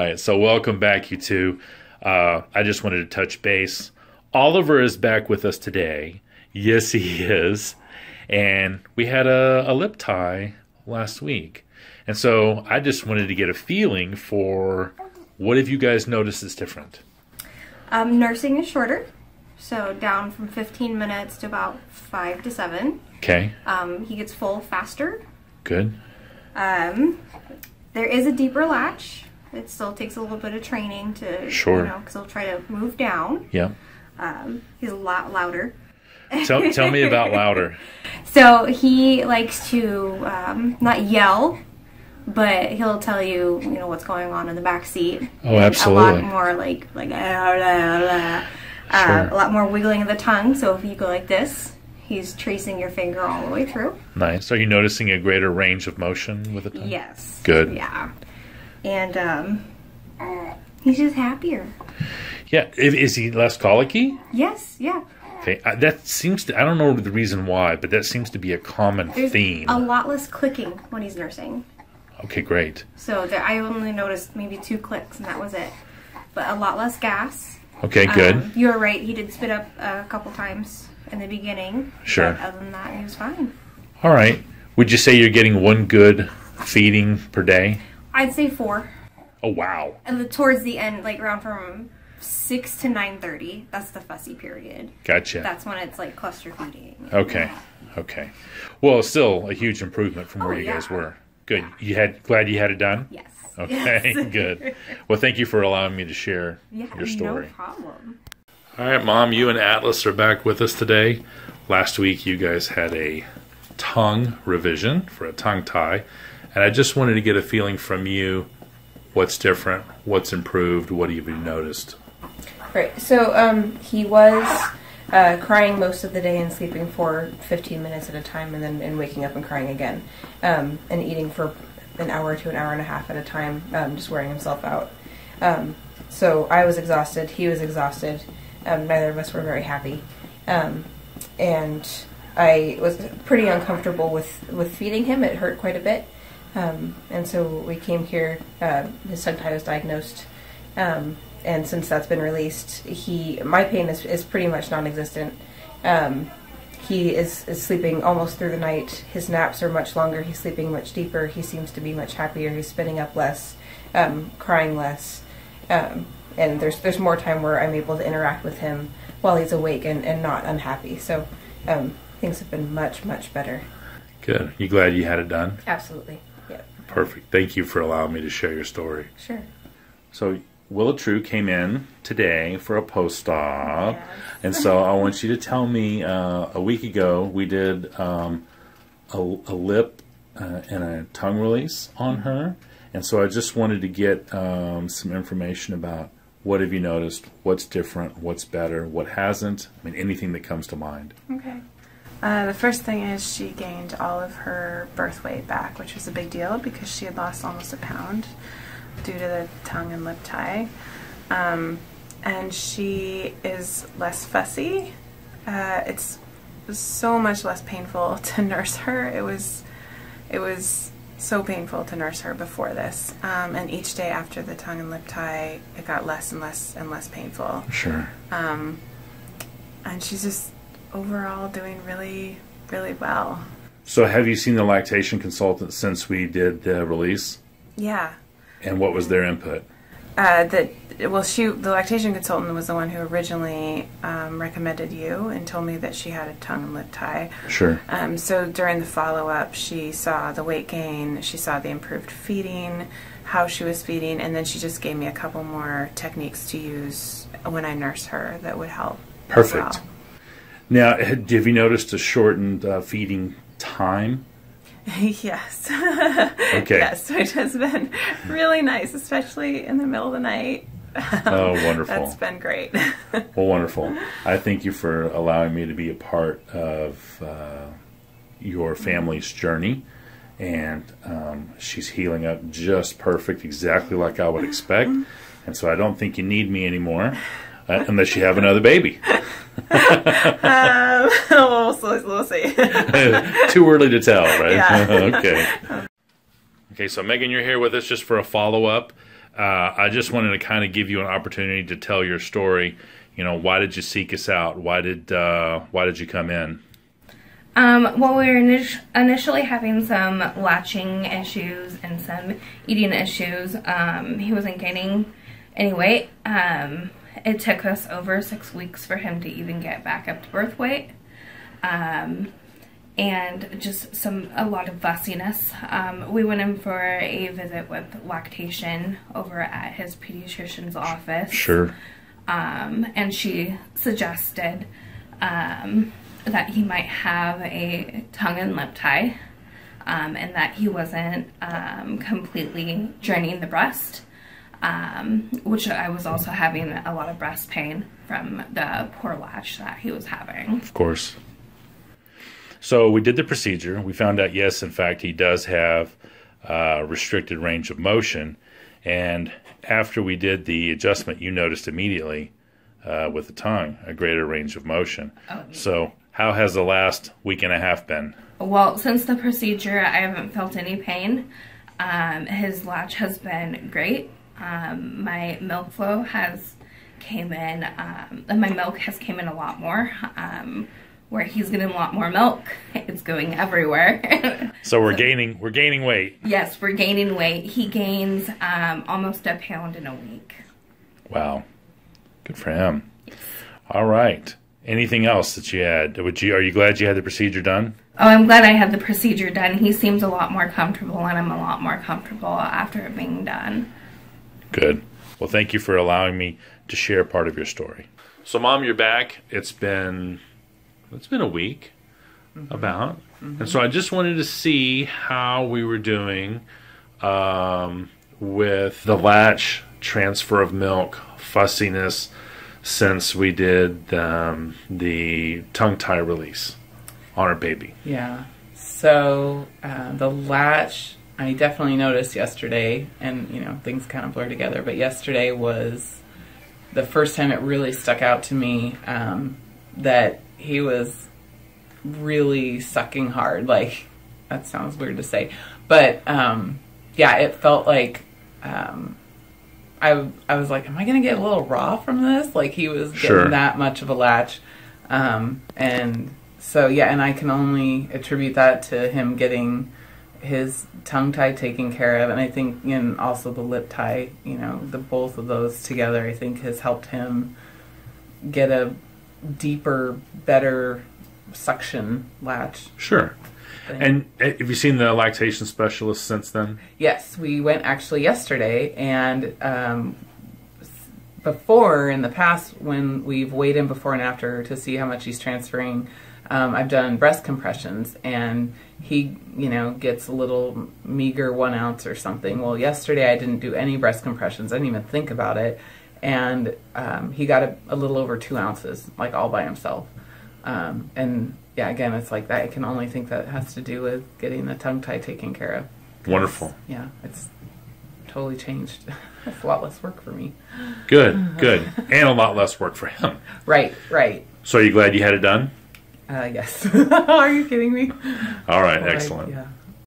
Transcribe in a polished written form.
right, so welcome back, you two. I just wanted to touch base. Oliver is back with us today. Yes, he is. And we had a lip tie last week. And so I just wanted to get a feeling for what have you guys noticed is different? Nursing is shorter. So down from 15 minutes to about 5 to 7. Okay. He gets full faster. Good. There is a deeper latch. It still takes a little bit of training to, sure, because he'll try to move down. Yeah. He's a lot louder. Tell me about louder. So he likes to not yell, but he'll tell you, what's going on in the back seat. Oh, absolutely. A lot more like a lot more wiggling of the tongue. So if you go like this, he's tracing your finger all the way through. Nice. Are you noticing a greater range of motion with the tongue? Yes. Good. Yeah. And he's just happier. Yeah. Is he less colicky? Yes. Yeah. Okay. That seems to, I don't know the reason why, but that seems to be a common theme. A lot less clicking when he's nursing. Okay, great. So I only noticed maybe 2 clicks, and that was it. But a lot less gas. Okay, good. You were right. He did spit up a couple times in the beginning. Sure. But other than that, he was fine. All right. Would you say you're getting 1 good feeding per day? I'd say 4. Oh, wow. And towards the end, like around from 6 to 9:30, that's the fussy period. Gotcha. That's when it's like cluster feeding. Okay. Okay. Well, still a huge improvement from where you guys were. Good. Glad you had it done? Yes. Okay, yes. Good. Well, thank you for allowing me to share your story. No problem. All right, Mom, you and Atlas are back with us today. Last week, you guys had a tongue revision for a tongue tie, and I just wanted to get a feeling from you. What's different? What's improved? What have you noticed? Right. So he was crying most of the day and sleeping for 15 minutes at a time, and then waking up and crying again, and eating for an hour to an hour and a half at a time, just wearing himself out. So I was exhausted. He was exhausted. Neither of us were very happy, and I was pretty uncomfortable with feeding him. It hurt quite a bit. And so we came here, his tongue tie was diagnosed, and since that's been released, my pain is pretty much non-existent. He is sleeping almost through the night. His naps are much longer. He's sleeping much deeper. He seems to be much happier. He's spitting up less, crying less, and there's more time where I'm able to interact with him while he's awake and not unhappy. So things have been much, much better. Good. You glad you had it done? Absolutely. Yep. Perfect. Thank you for allowing me to share your story. Sure. So Willa True came in today for a post-op, Yes. and so I want you to tell me, a week ago we did a lip and a tongue release on her, and so I just wanted to get some information about what have you noticed, what's different, what's better, what hasn't, I mean anything that comes to mind. Okay. The first thing is she gained all of her birth weight back, which was a big deal because she had lost almost a pound due to the tongue and lip tie. And she is less fussy. It's so much less painful to nurse her. It was so painful to nurse her before this. And each day after the tongue and lip tie, it got less and less and less painful. Sure. And she's just overall doing really, really well. So have you seen the lactation consultant since we did the release? Yeah. And what was their input? The lactation consultant was the one who originally recommended you and told me that she had a tongue and lip tie. Sure. So during the follow-up, she saw the weight gain, she saw the improved feeding, how she was feeding, and then she just gave me a couple more techniques to use when I nurse her that would help. Perfect. Well. Now, have you noticed a shortened feeding time? Yes. Okay. Yes, which has been really nice, especially in the middle of the night. Oh, wonderful. That's been great. Well, wonderful. I thank you for allowing me to be a part of your family's journey. And she's healing up just perfect, exactly like I would expect. And so I don't think you need me anymore unless you have another baby. We'll see. Too early to tell, right? Yeah. Okay. Okay, so Megan, you're here with us just for a follow-up. I just wanted to kind of give you an opportunity to tell your story. You know, why did you seek us out? Why did you come in? Well, we were initially having some latching issues and some eating issues. He wasn't gaining any weight. It took us over 6 weeks for him to even get back up to birth weight. And just a lot of fussiness. We went in for a visit with lactation over at his pediatrician's office. Sure. And she suggested that he might have a tongue and lip tie, and that he wasn't completely draining the breast, which I was also having a lot of breast pain from the poor latch that he was having. Of course. So we did the procedure. We found out, yes, in fact, he does have restricted range of motion. And after we did the adjustment, you noticed immediately with the tongue a greater range of motion. Oh. So how has the last week and a half been? Well, since the procedure, I haven't felt any pain. His latch has been great. My milk flow has came in. My milk has came in a lot more. Where he's getting a lot more milk, it's going everywhere. So we're gaining weight. Yes, we're gaining weight. He gains almost a pound in a week. Wow, good for him. Yes. All right. Anything else that you had? Are you glad you had the procedure done? Oh, I'm glad I had the procedure done. He seems a lot more comfortable, and I'm a lot more comfortable after it being done. Good. Well, thank you for allowing me to share part of your story. So, Mom, you're back. It's been a week, about. And so I just wanted to see how we were doing with the latch, transfer of milk, fussiness, since we did the tongue tie release on our baby. Yeah. So the latch, I definitely noticed yesterday, and things kind of blur together, but yesterday was the first time it really stuck out to me that he was really sucking hard. Like, that sounds weird to say, but yeah, it felt like I was like, am I gonna get a little raw from this? Like, he was getting that much of a latch, and so yeah, and I can only attribute that to him getting his tongue tie taken care of, and I think also the lip tie, the both of those together, I think has helped him get a deeper, better suction latch. Sure. And have you seen the lactation specialist since then? Yes, we went actually yesterday, and before, in the past, when we've weighed him before and after to see how much he's transferring, I've done breast compressions, and he, gets a little meager 1 ounce or something. Well, yesterday I didn't do any breast compressions. I didn't even think about it. And he got a little over 2 ounces, like all by himself. And yeah, again, it's like that. I can only think that has to do with getting the tongue tie taken care of. Wonderful. Yeah, it's totally changed. It's a lot less work for me. Good, good. And a lot less work for him. Right. So are you glad you had it done? Yes. Are you kidding me? All right, excellent. Yeah.